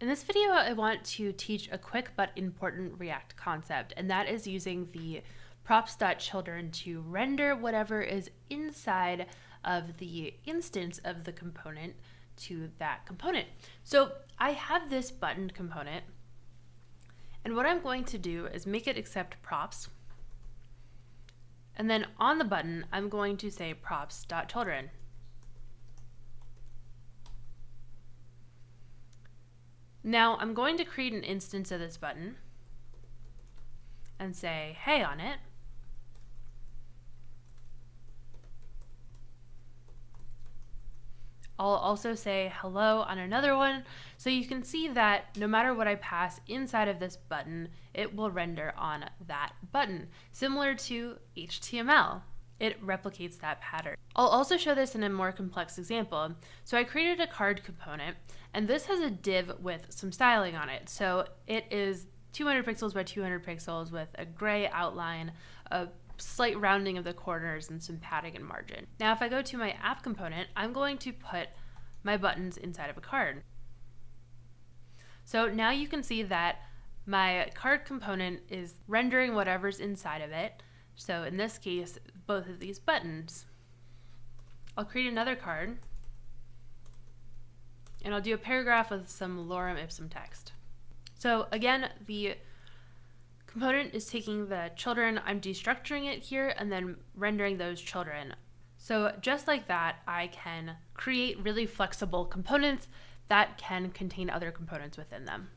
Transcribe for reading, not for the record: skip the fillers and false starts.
In this video, I want to teach a quick but important React concept, and that is using the Props.Children to render whatever is inside of the instance of the component to that component. So I have this button component, and what I'm going to do is make it accept props. And then on the button, I'm going to say Props.Children. Now I'm going to create an instance of this button and say hey on it. I'll also say hello on another one, so you can see that no matter what I pass inside of this button, it will render on that button, similar to HTML. It replicates that pattern. I'll also show this in a more complex example. So I created a card component, and this has a div with some styling on it. So it is 200 pixels by 200 pixels with a gray outline, a slight rounding of the corners, and some padding and margin. Now if I go to my app component, I'm going to put my buttons inside of a card. So now you can see that my card component is rendering whatever's inside of it. So in this case, both of these buttons. I'll create another card, and I'll do a paragraph with some lorem ipsum text. So again, the component is taking the children, I'm destructuring it here, and then rendering those children. So just like that, I can create really flexible components that can contain other components within them.